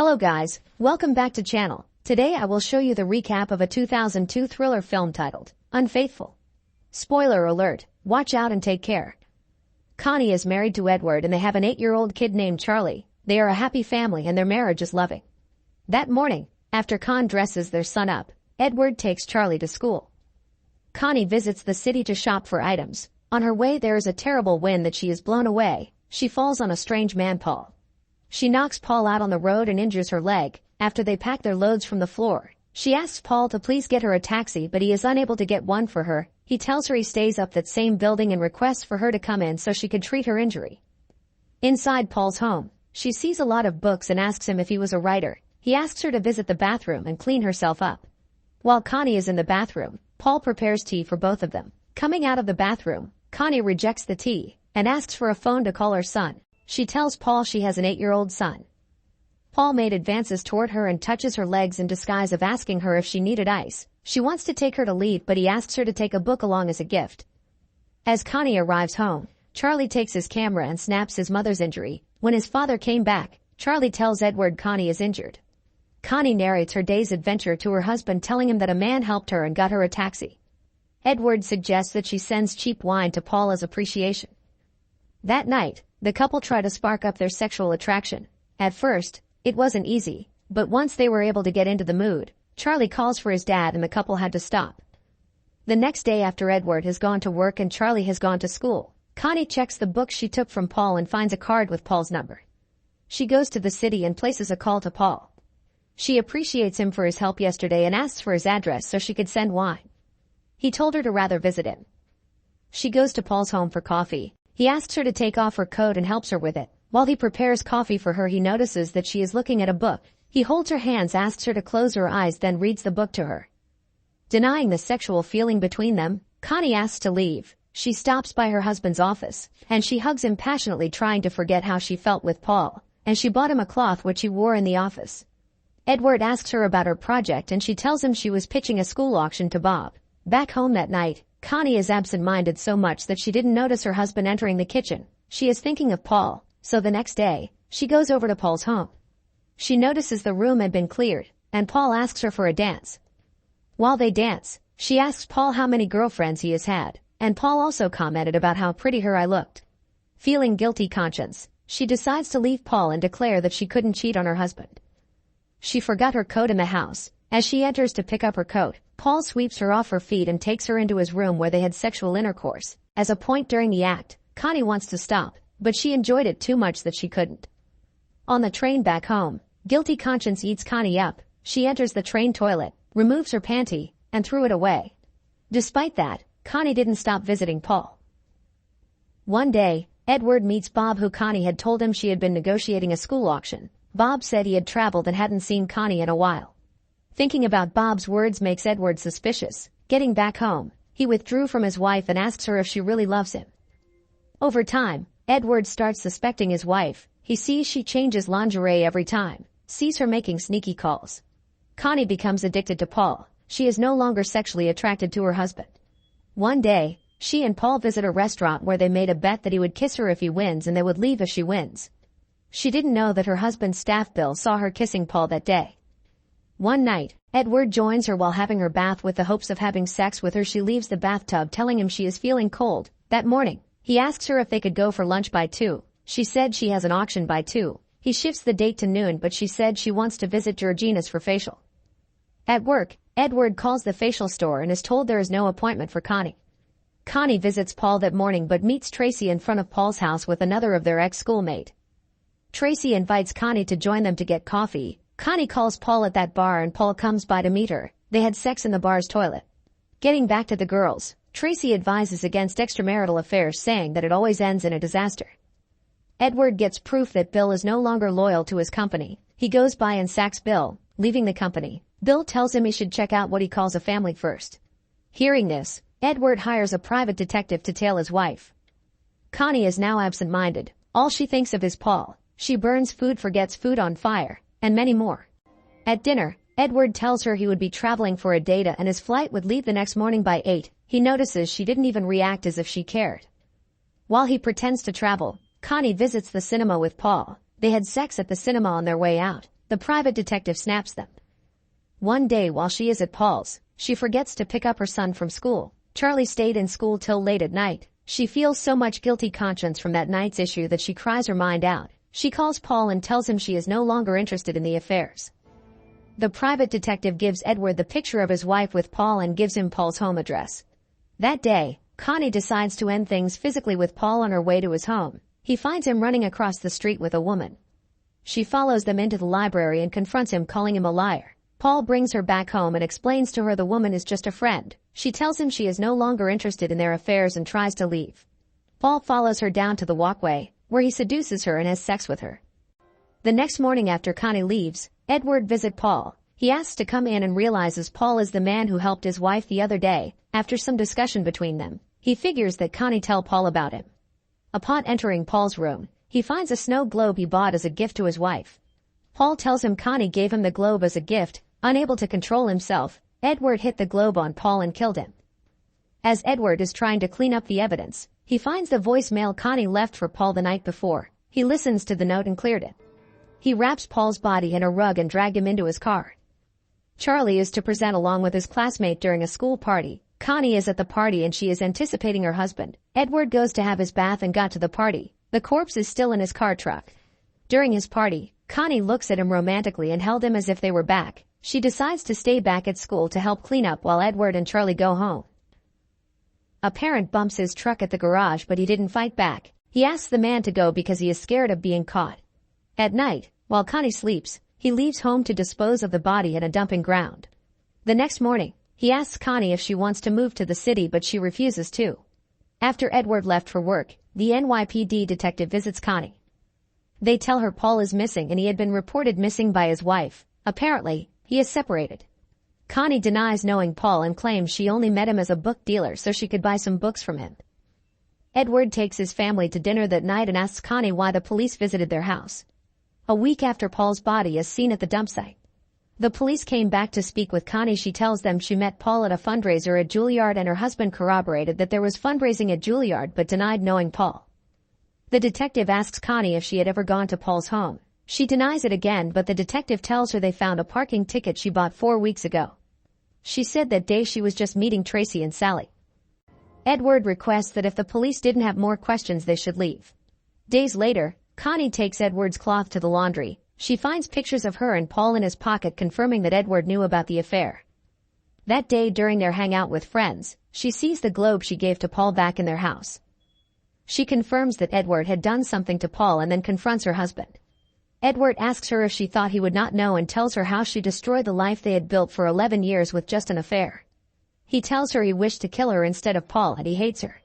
Hello guys, welcome back to channel. Today I will show you the recap of a 2002 thriller film titled Unfaithful. Spoiler alert, watch out and take care. Connie is married to Edward and they have an 8-year-old kid named Charlie. They are a happy family and their marriage is loving. That morning, after Con dresses their son up, Edward takes Charlie to school. Connie visits the city to shop for items. On her way there is a terrible wind that she is blown away. She falls on a strange man, Paul. She knocks Paul out on the road and injures her leg. After they pack their loads from the floor, she asks Paul to please get her a taxi, but he is unable to get one for her. He tells her he stays up that same building and requests for her to come in so she could treat her injury. Inside Paul's home, she sees a lot of books and asks him if he was a writer. He asks her to visit the bathroom and clean herself up. While Connie is in the bathroom, Paul prepares tea for both of them. Coming out of the bathroom, Connie rejects the tea and asks for a phone to call her son. She tells Paul she has an 8-year-old son. Paul made advances toward her and touches her legs in disguise of asking her if she needed ice. She wants to take her to leave, but he asks her to take a book along as a gift. As Connie arrives home, Charlie takes his camera and snaps his mother's injury. When his father came back, Charlie tells Edward Connie is injured. Connie narrates her day's adventure to her husband, telling him that a man helped her and got her a taxi. Edward suggests that she sends cheap wine to Paul as appreciation. That night, the couple try to spark up their sexual attraction. At first, it wasn't easy, but once they were able to get into the mood, Charlie calls for his dad and the couple had to stop. The next day after Edward has gone to work and Charlie has gone to school, Connie checks the book she took from Paul and finds a card with Paul's number. She goes to the city and places a call to Paul. She appreciates him for his help yesterday and asks for his address so she could send wine. He told her to rather visit him. She goes to Paul's home for coffee. He asks her to take off her coat and helps her with it. While he prepares coffee for her, he notices that she is looking at a book. He holds her hands, asks her to close her eyes, then reads the book to her. Denying the sexual feeling between them, Connie asks to leave. She stops by her husband's office, and she hugs him passionately, trying to forget how she felt with Paul, and she bought him a cloth which he wore in the office. Edward asks her about her project and she tells him she was pitching a school auction to Bob. Back home that night, Connie is absent-minded so much that she didn't notice her husband entering the kitchen. She is thinking of Paul, so the next day, she goes over to Paul's home. She notices the room had been cleared, and Paul asks her for a dance. While they dance, she asks Paul how many girlfriends he has had, and Paul also commented about how pretty her eye looked. Feeling guilty conscience, she decides to leave Paul and declare that she couldn't cheat on her husband. She forgot her coat in the house. As she enters to pick up her coat, Paul sweeps her off her feet and takes her into his room where they had sexual intercourse. At a point during the act, Connie wants to stop, but she enjoyed it too much that she couldn't. On the train back home, guilty conscience eats Connie up. She enters the train toilet, removes her panty, and threw it away. Despite that, Connie didn't stop visiting Paul. One day, Edward meets Bob, who Connie had told him she had been negotiating a school auction. Bob said he had traveled and hadn't seen Connie in a while. Thinking about Bob's words makes Edward suspicious. Getting back home, he withdrew from his wife and asks her if she really loves him. Over time, Edward starts suspecting his wife. He sees she changes lingerie every time, sees her making sneaky calls. Connie becomes addicted to Paul. She is no longer sexually attracted to her husband. One day, she and Paul visit a restaurant where they made a bet that he would kiss her if he wins and they would leave if she wins. She didn't know that her husband's staff bill saw her kissing Paul that day. One night, Edward joins her while having her bath with the hopes of having sex with her. She leaves the bathtub telling him she is feeling cold. That morning, he asks her if they could go for lunch by 2. She said she has an auction by 2. He shifts the date to noon, but she said she wants to visit Georgina's for facial. At work, Edward calls the facial store and is told there is no appointment for Connie. Connie visits Paul that morning but meets Tracy in front of Paul's house with another of their ex-schoolmate. Tracy invites Connie to join them to get coffee. Connie calls Paul at that bar and Paul comes by to meet her. They had sex in the bar's toilet. Getting back to the girls, Tracy advises against extramarital affairs, saying that it always ends in a disaster. Edward gets proof that Bill is no longer loyal to his company. He goes by and sacks Bill, leaving the company. Bill tells him he should check out what he calls a family first. Hearing this, Edward hires a private detective to tail his wife. Connie is now absent-minded. All she thinks of is Paul. She burns food, forgets food on fire, and many more. At dinner, Edward tells her he would be traveling for a date and his flight would leave the next morning by 8. He notices she didn't even react as if she cared. While he pretends to travel, Connie visits the cinema with Paul. They had sex at the cinema on their way out. The private detective snaps them. One day while she is at Paul's, she forgets to pick up her son from school. Charlie stayed in school till late at night. She feels so much guilty conscience from that night's issue that she cries her mind out. She calls Paul and tells him she is no longer interested in the affairs. The private detective gives Edward the picture of his wife with Paul and gives him Paul's home address. That day, Connie decides to end things physically with Paul on her way to his home. He finds him running across the street with a woman. She follows them into the library and confronts him, calling him a liar. Paul brings her back home and explains to her the woman is just a friend. She tells him she is no longer interested in their affairs and tries to leave. Paul follows her down to the walkway, where he seduces her and has sex with her. The next morning after Connie leaves, Edward visits Paul. He asks to come in and realizes Paul is the man who helped his wife the other day. After some discussion between them, he figures that Connie tell Paul about him. Upon entering Paul's room, he finds a snow globe he bought as a gift to his wife. Paul tells him Connie gave him the globe as a gift. Unable to control himself, Edward hit the globe on Paul and killed him. As Edward is trying to clean up the evidence, he finds the voicemail Connie left for Paul the night before. He listens to the note and cleared it. He wraps Paul's body in a rug and dragged him into his car. Charlie is to present along with his classmate during a school party. Connie is at the party and she is anticipating her husband. Edward goes to have his bath and got to the party. The corpse is still in his car truck. During his party, Connie looks at him romantically and held him as if they were back. She decides to stay back at school to help clean up while Edward and Charlie go home. A parent bumps his truck at the garage, but he didn't fight back. He asks the man to go because he is scared of being caught. At night, while Connie sleeps, he leaves home to dispose of the body at a dumping ground. The next morning, he asks Connie if she wants to move to the city, but she refuses to. After Edward left for work, the NYPD detective visits Connie. They tell her Paul is missing and he had been reported missing by his wife. Apparently, he is separated. Connie denies knowing Paul and claims she only met him as a book dealer so she could buy some books from him. Edward takes his family to dinner that night and asks Connie why the police visited their house. A week after Paul's body is seen at the dump site. The police came back to speak with Connie. She tells them she met Paul at a fundraiser at Juilliard and her husband corroborated that there was fundraising at Juilliard but denied knowing Paul. The detective asks Connie if she had ever gone to Paul's home. She denies it again, but the detective tells her they found a parking ticket she bought 4 weeks ago. She said that day she was just meeting Tracy and Sally. Edward requests that if the police didn't have more questions they should leave. Days later, Connie takes Edward's cloth to the laundry. She finds pictures of her and Paul in his pocket confirming that Edward knew about the affair. That day during their hangout with friends, she sees the globe she gave to Paul back in their house. She confirms that Edward had done something to Paul and then confronts her husband. Edward asks her if she thought he would not know and tells her how she destroyed the life they had built for 11 years with just an affair. He tells her he wished to kill her instead of Paul and he hates her.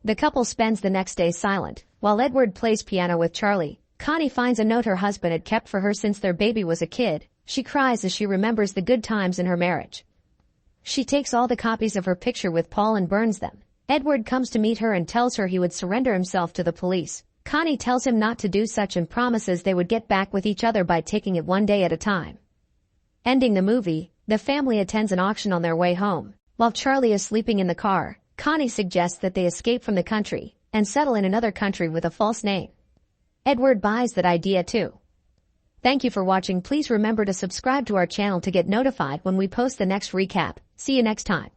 The couple spends the next day silent. While Edward plays piano with Charlie, Connie finds a note her husband had kept for her since their baby was a kid. She cries as she remembers the good times in her marriage. She takes all the copies of her picture with Paul and burns them. Edward comes to meet her and tells her he would surrender himself to the police. Connie tells him not to do such and promises they would get back with each other by taking it one day at a time. Ending the movie, the family attends an auction on their way home. While Charlie is sleeping in the car, Connie suggests that they escape from the country and settle in another country with a false name. Edward buys that idea too. Thank you for watching. Please remember to subscribe to our channel to get notified when we post the next recap. See you next time.